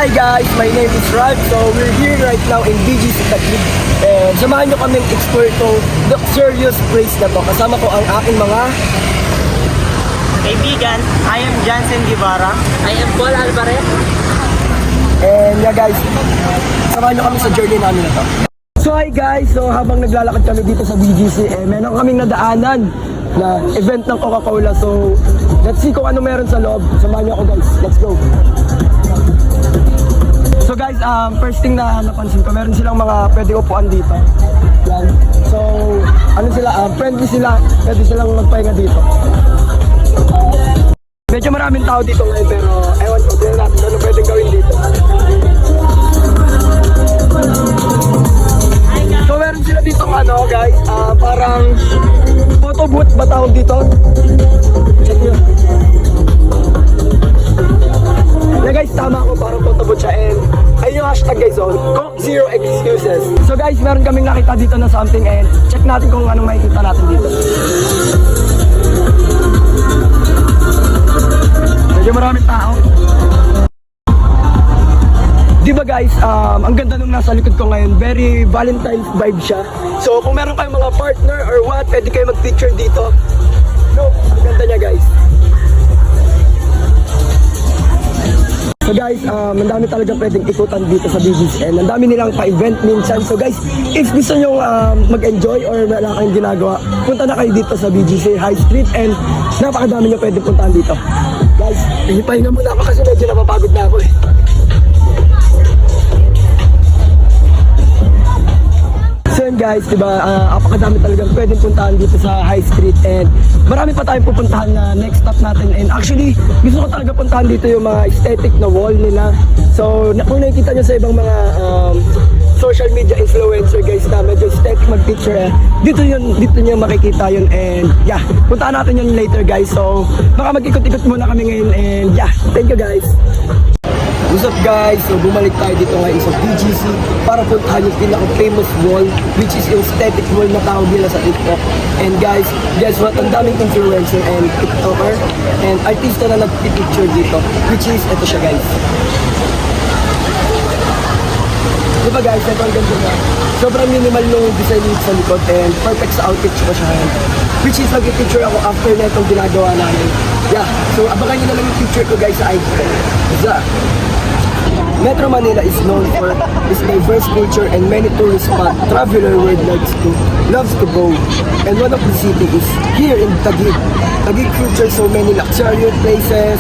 Hi guys, my name is Ralph. So we're here right now in BGC Taguig. And samahan nyo kaming explore itong luxurious place na to. Kasama ko ang aking mga kaibigan. I am Jansen Guevara. I am Paul Alvarez. And yeah guys, samahan nyo kami sa journey namin na to. So hi guys, so habang naglalakad kami dito sa BGC, meron kaming nadaanan na event ng Coca-Cola. So let's see kung ano meron sa loob. Samahan nyo ako guys, let's go. So guys, first thing na napansin ko, meron silang mga pwede upuan dito. Yan. So, ano sila, friendly sila, pwede silang magpahinga dito. Medyo maraming tao dito ngayon, pero ewan ko, tingnan natin ano pwedeng gawin dito. So meron sila dito ano guys, parang photo booth ba tawag dito? Check nyo. Yeah guys, tama ako, parang photo booth siya, and ayun yung hashtag guys, Coke Zero Excuses. So guys, meron kaming nakita dito na something, and check natin kung anong makikita natin dito. Medyo maraming tao. Diba guys, ang ganda nung nasa likod ko ngayon, very Valentine's vibe siya. So kung meron kayong mga partner or what, pwede kayo mag-picture dito. No, ang ganda niya guys. So guys, ang dami talaga pwedeng ikutan dito sa BGC, and ang dami nilang pa-event minsan. So guys, if gusto nyo mag-enjoy or wala kayong ginagawa, punta na kayo dito sa BGC High Street, and napakadami nyo pwedeng puntahan dito. Guys, pahinga muna ako kasi medyo napapagod na ako eh. So yun guys, diba, apakadami talagang pwedeng puntahan dito sa High Street, and marami pa tayong pupuntahan na next stop natin. And actually, gusto ko talaga puntahan dito yung mga aesthetic na wall nila. So kung nakikita nyo sa ibang mga social media influencer guys na medyo aesthetic mag-picture, dito nyo makikita yun. And yeah, puntahan natin yun later guys. So baka mag-ikot-ikot muna kami ngayon, and yeah, thank you guys. What's up guys? So bumalik tayo dito ngayon sa BGC para puntahan yung pinaka-famous wall, which is yung aesthetic wall na tawag nila sa TikTok. And guys, guess what? Ang daming influencer and TikToker and artista na nag-picture dito, which is, ito siya guys. Diba guys, ito ang ganda na. Sobrang minimal yung design sa likod, and perfect sa outfit ko siya. Which is, nag-picture ako after na itong ginagawa namin. Yeah, so abangan nyo na lang yung picture ko guys sa IG. Metro Manila is known for its diverse culture and many tourist spots traveler world loves to go. And one of the city is here in Taguig. Taguig features so many luxurious places.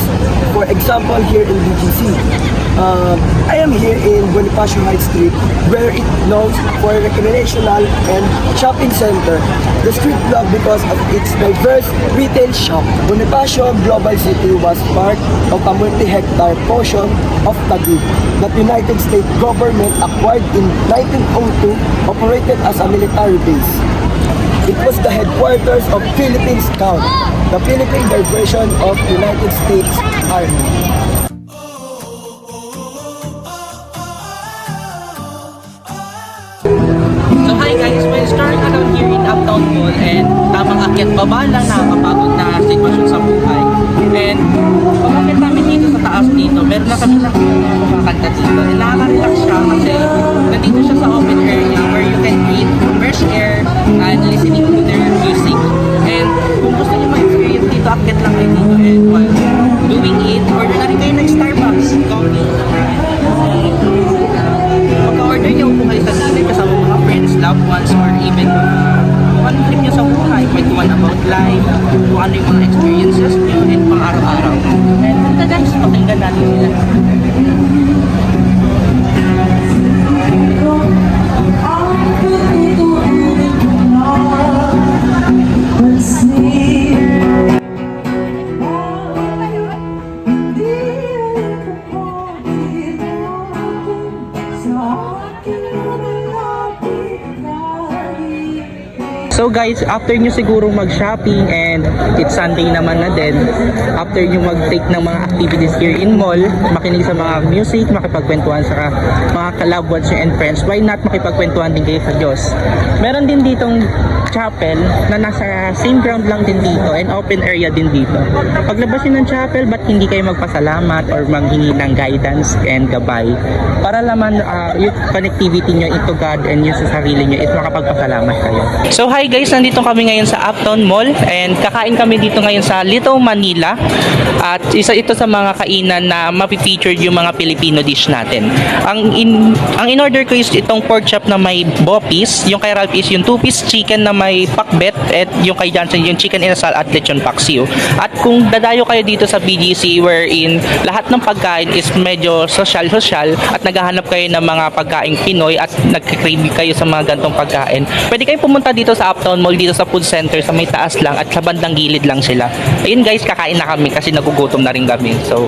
For example, here in BGC. I am here in Bonifacio High Street, where it known for recreational and shopping center. The street loved because of its diverse retail shop. Bonifacio Global City was part of a multi-hectare portion of Taguig that United States government acquired in 1902, operated as a military base. It was the headquarters of Philippine Scout, the Philippine version of United States Army. So hi guys, we're starting around here in Uptown Mall, and tamang akyat baba lang, nakakapagod na sitwasyon sa buhay. And pag-akyat namin dito sa taas dito, meron na kami nakakanta dito. And nakaka-relax siya kasi nandito siya sa open area where you can breathe fresh air and listening to their music. And kung gusto niyo ma-experience dito, akyat lang kayo dito, and while doing it, order na rin kayo ng Starbucks coffee. Pagka-order niyo po kayo sa dito kasama mga friends, loved ones, or even kung anong trip niyo sa buhay, kwentuhan about life, kung ano yung mga experiences niyo, So guys, after nyo siguro mag-shopping and it's Sunday naman na din, after nyo mag-take ng mga activities here in mall, makinig sa mga music, makipagkwentuhan sa mga ka-loved ones nyo and friends, why not makipagkwentuhan din kayo sa Diyos? Meron din ditong chapel na nasa same ground lang din dito and open area din dito. Paglabas nyo ng chapel, ba't hindi kayo magpasalamat or manghingi ng guidance and gabay? Para naman yung connectivity nyo into God and yung sa sarili nyo is makapagpasalamat kayo. So hi guys, nandito kami ngayon sa Uptown Mall and kakain kami dito ngayon sa Little Manila at isa ito sa mga kainan na mapifeatured yung mga Filipino dish natin. Ang in-order ko is itong pork chop na may bopis, yung kay Ralph is yung 2-piece chicken na may pakbet at yung kay Johnson yung chicken inasal at lechon paksiw. At kung dadayo kayo dito sa BGC wherein lahat ng pagkain is medyo social at naghahanap kayo ng mga pagkain Pinoy at nagkikrave kayo sa mga gantong pagkain, pwede kayong pumunta dito sa Uptown Mall, dito sa food center, sa may taas lang at sa bandang gilid lang sila. Ayun guys, kakain na kami kasi nagugutom na rin kami. So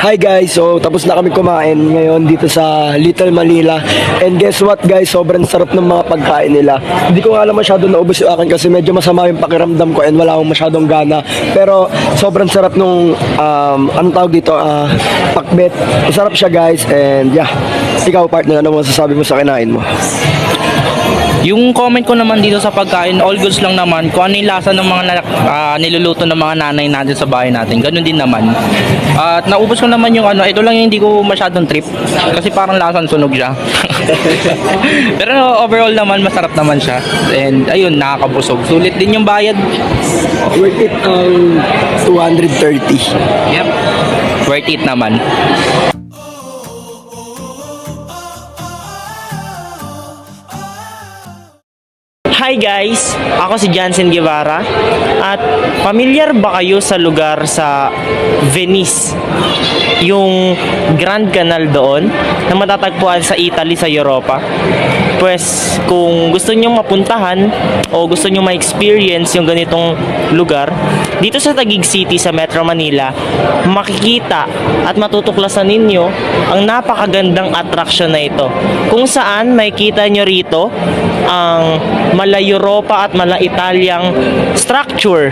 Hi guys, so tapos na kami kumain ngayon dito sa Little Manila. And guess what guys, sobrang sarap ng mga pagkain nila. Hindi ko nga alam masyado naubos yung akin kasi medyo masama yung pakiramdam ko and wala akong masyadong gana. Pero sobrang sarap nung, anong tawag dito, pakbet. Masarap siya guys and yeah. Ikaw partner, ano mo masasabi mo sa kinain mo? yung comment ko naman dito sa pagkain, all goods lang naman. Kung ano yung lasa ng mga niluluto ng mga nanay natin sa bahay natin, ganun din naman. At naubos ko naman yung ano, ito lang yung hindi ko masyadong trip. Kasi parang lasang sunog siya. Pero overall naman, masarap naman siya. And ayun, nakakabusog. Sulit din yung bayad. Worth it ang 230. Yep. Worth it naman. Hi guys! Ako si Jansen Guevara at pamilyar ba kayo sa lugar sa Venice? Yung Grand Canal doon na matatagpuan sa Italy, sa Europa. Pues kung gusto nyo mapuntahan o gusto nyo ma-experience yung ganitong lugar, dito sa Taguig City sa Metro Manila, makikita at matutuklasan ninyo ang napakagandang attraction na ito. Kung saan makikita nyo rito ang mala Europa at mala Italyang structure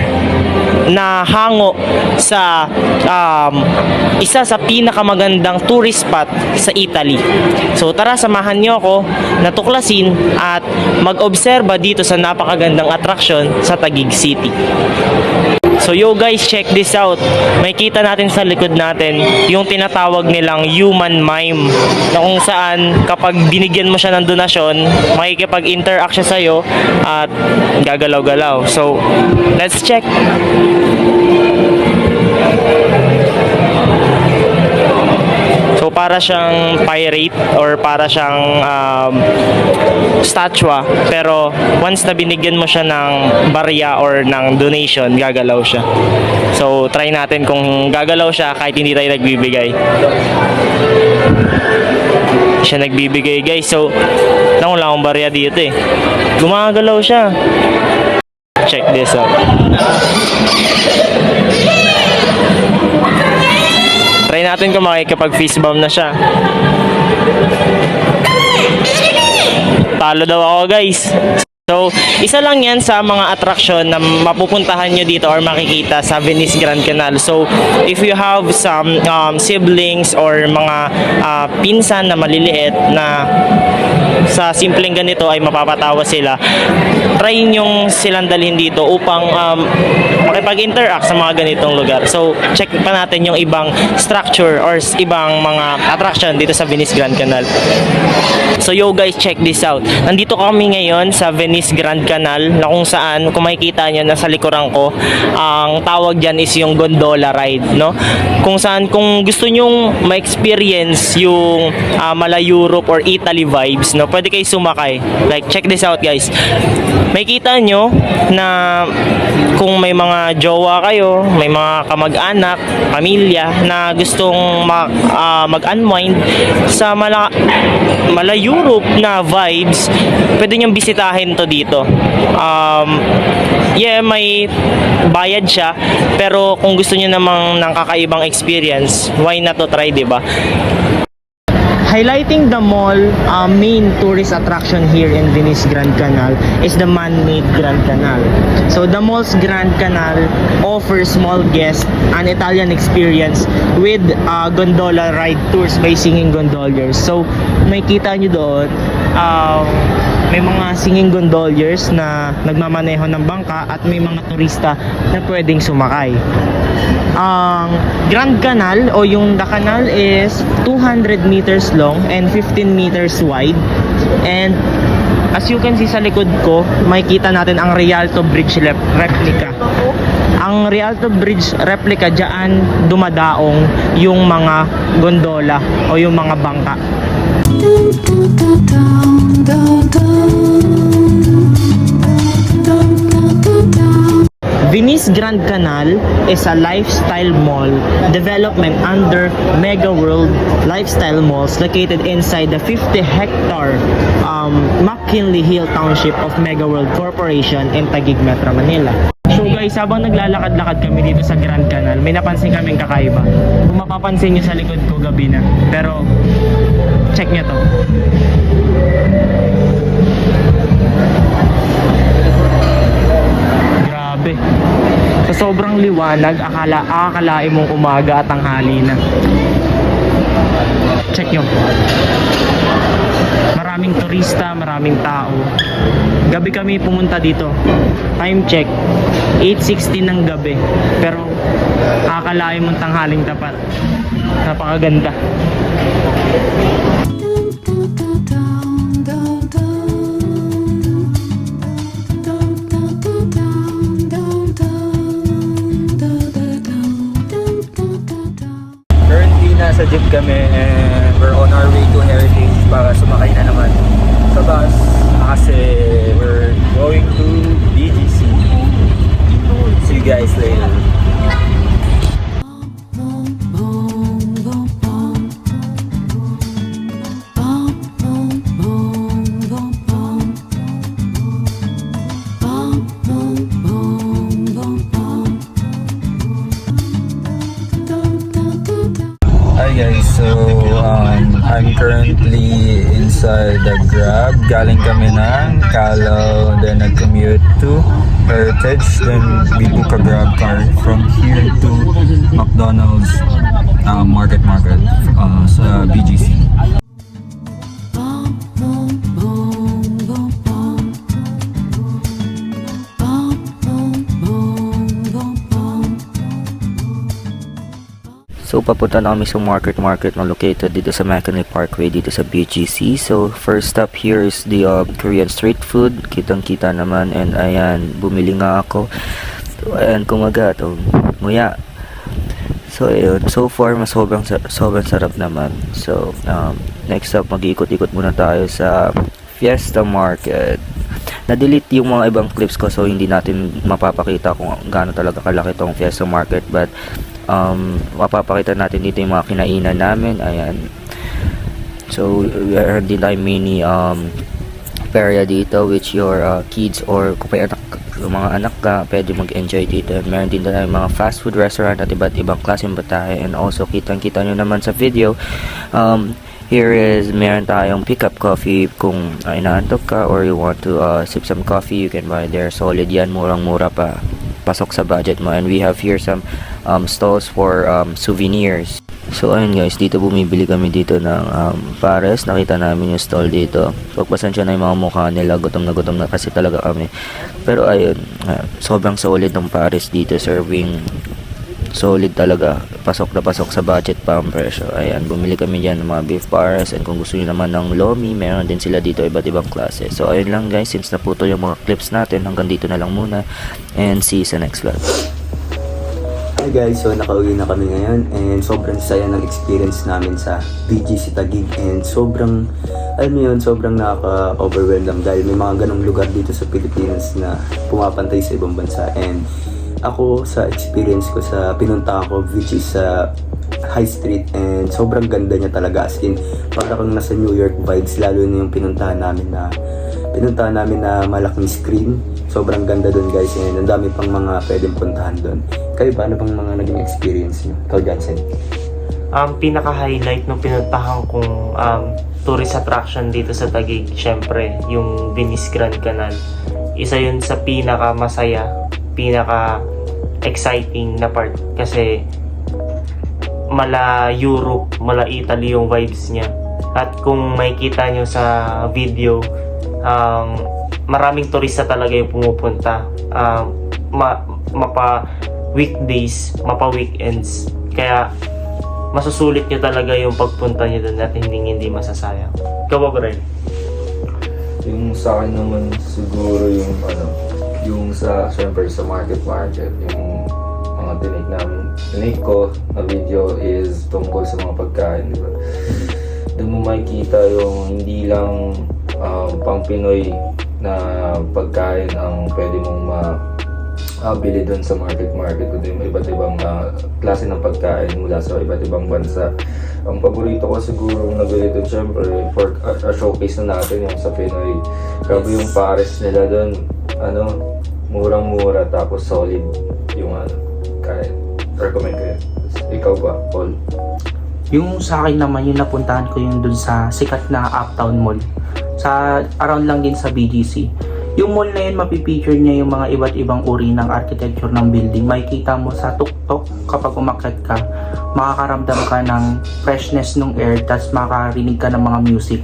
na hango sa isa sa pinakamagandang tourist spot sa Italy. So tara, samahan nyo ako na tuklasin at mag-obserba dito sa napakagandang attraction sa Taguig City. So yo guys, check this out. May kita natin sa likod natin yung tinatawag nilang human mime, na kung saan kapag binigyan mo siya ng donasyon, makikipag-interact siya sa'yo at gagalaw-galaw. So let's check. So para siyang pirate or para siyang statwa, pero once na binigyan mo siya ng barya or ng donation, gagalaw siya. So try natin kung gagalaw siya kahit hindi tayo nagbibigay. Siya nagbibigay guys. So wala akong barya dito eh. Gumagalaw siya. Check this out. Try natin kung makikipag-fist bump na siya. Talo daw ako guys. So, isa lang yan sa mga attraction na mapupuntahan nyo dito or makikita sa Venice Grand Canal. So, if you have some siblings or mga pinsan na maliliit na sa simpleng ganito ay mapapatawa sila, try nyong silang dalhin dito upang makipag-interact sa mga ganitong lugar. So, check pa natin yung ibang structure or ibang mga attraction dito sa Venice Grand Canal. So, yo guys, check this out. Nandito kami ngayon sa Venice Grand Canal na kung saan, kung makikita nyo, nasa likuran ko, ang tawag dyan is yung gondola ride, no? Kung saan, kung gusto nyong ma-experience yung mala Europe or Italy vibes, no? Pwede kayo sumakay. Like, check this out guys. Makikita nyo na kung may mga jowa kayo, may mga kamag-anak, pamilya na gustong mag-unwind sa mala Europe na vibes, pwede nyong bisitahin to dito. Yeah, may bayad siya, pero kung gusto niyo namang ng kakaibang experience, why not to try, 'di ba? highlighting the mall, main tourist attraction here in Venice Grand Canal is the man-made Grand Canal. So the mall's Grand Canal offers small guests an Italian experience with gondola ride tours by singing gondoliers. So may kita nyo doon, may mga singing gondoliers na nagmamaneho ng bangka at may mga turista na pwedeng sumakay. Ang Grand Canal o yung The Canal is 200 meters long and 15 meters wide, and as you can see sa likod ko, makikita natin ang Rialto Bridge replica. Ang Rialto Bridge replica, dyan dumadaong yung mga gondola o yung mga bangka. Venice Grand Canal is a lifestyle mall development under Mega World Lifestyle Malls located inside the 50-hectare McKinley Hill Township of Mega World Corporation in Taguig, Metro Manila. So guys, habang naglalakad-lakad kami dito sa Grand Canal, may napansin kaming kakaiba. Kung mapapansin nyo sa likod ko, gabi na. Pero, check nyo to. Grabe. Sa sobrang liwanag, akalain mong umaga at tanghali na. Check nyo. Maraming turista, maraming tao. Gabi kami pumunta dito. Time check, 8:16 ng gabi. Pero akalain mong tanghaling tapat. Napakaganda. Currently, nasa jeep kami and we're on our way to Heritage para sumakay na naman sa bus kasi we're going to BGC. See you guys later. Hi guys, so I'm currently inside the Grab. Galing kami ng Calao, then nag-commute to Heritage, then we book a Grab car from here to McDonald's Market sa BGC. So papunta na kami sa market na located dito sa McKinley Parkway dito sa BGC. So first stop here is the Korean street food. Kitang-kita naman, and ayan, bumili nga ako. So, ayan, kumagat, nguya. So ayun, so far sobrang sarap naman. So next up, mag-ikot-ikot muna tayo sa Fiesta Market. Na-delete yung mga ibang clips ko, so hindi natin mapapakita kung gaano talaga kalaki tong Fiesta Market, but mapapakita natin dito yung mga kinainan namin. Ayan, so meron din tayong mini area dito which your kids or kung may mga anak ka, pwede mag-enjoy dito. Meron din tayong mga fast food restaurant at iba't ibang klaseng batahe, and also kitang-kita nyo naman sa video, here is meron tayong pick-up coffee kung inaantok ka or you want to sip some coffee, you can buy there. Solid yan, murang-mura pa, pasok sa budget mo. And we have here some stalls for souvenirs. So ayun guys, dito bumibili kami dito ng pares. Nakita namin yung stall dito. Pagpasensya na yung mga mukha nila, gutom na kasi talaga kami. Pero ayun, sobrang solid ng pares dito, serving solid talaga, pasok na pasok sa budget pa ang presyo. Ayan, bumili kami dyan ng mga beef pares, and kung gusto nyo naman ng lomi, meron din sila dito iba't ibang klase. So ayun lang guys, since naputo yung mga clips natin, hanggang dito na lang muna, and see you sa next vlog. Hi guys, so nakauwi na kami ngayon and sobrang saya ng experience namin sa BGC Taguig, and sobrang, alam mo yun, sobrang nakaka-overwhelm lang dahil may mga ganong lugar dito sa Pilipinas na pumapantay sa ibang bansa. And ako, sa experience ko sa pinuntahan ko, which is sa High Street, and sobrang ganda niya talaga, as in para kang nasa New York vibes, lalo na yung pinuntahan namin na malaking screen. Sobrang ganda doon guys, and ang dami pang mga pwedeng puntahan doon. Kayo, paano bang mga naging experience niyo? Ikaw, Johnson? pinaka-highlight nung pinuntahan kong tourist attraction dito sa Taguig, syempre, yung Venice Grand Canal. Isa yun sa pinaka-masaya, pinaka-exciting na part kasi mala Europe, mala Italy yung vibes niya. At kung makikita nyo sa video, maraming turista talaga yung pumupunta. Mapa weekdays, mapa weekends. Kaya masusulit nyo talaga yung pagpunta nyo doon at hindi masasayang. Ikaw ba, Brian? Yung sa akin naman siguro yung sa syempre sa market, yung mga tinik ko na video is tungkol sa mga pagkain, di ba? Doon mo makikita yung hindi lang pang Pinoy na pagkain ang pwede mong bili doon sa market, kundi yung iba't ibang klase ng pagkain mula sa iba't ibang bansa. Ang paborito ko siguro nabili doon, syempre, for a showcase na natin yung sa Pinoy. Grabe yung pares nila doon, murang-mura tapos solid yung kain. Recommend ko yun. Ikaw ba, Paul? Yung sa akin naman, yung napuntahan ko yung dun sa sikat na Uptown Mall. Sa around lang din sa BGC. Yung mall na yun, mapipicture niya yung mga iba't ibang uri ng architecture ng building. Makikita mo sa tuktok kapag umakyat ka, makakaramdam ka ng freshness ng air, tas makakarinig ka ng mga music.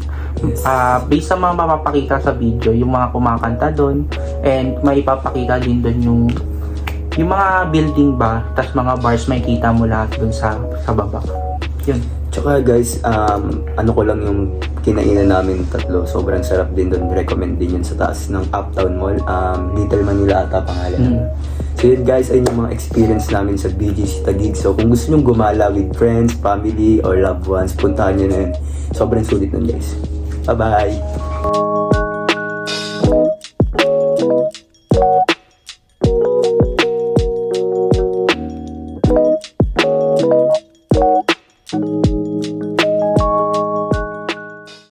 Based sa mga mapapakita sa video, yung mga kumakanta doon, and may ipapakita din doon yung mga building ba, tas mga bars, makikita mo lahat doon sa baba. Yun. Tsaka guys, ko lang yung kinainan namin tatlo. Sobrang sarap din doon. Recommend din yun sa taas ng Uptown Mall. Little Manila ata pangalan. So yun guys, ayun yung mga experience namin sa BGC Taguig. So kung gusto nyong gumala with friends, family, or loved ones, puntahan nyo na yun. Sobrang sulit nun guys. Bye-bye!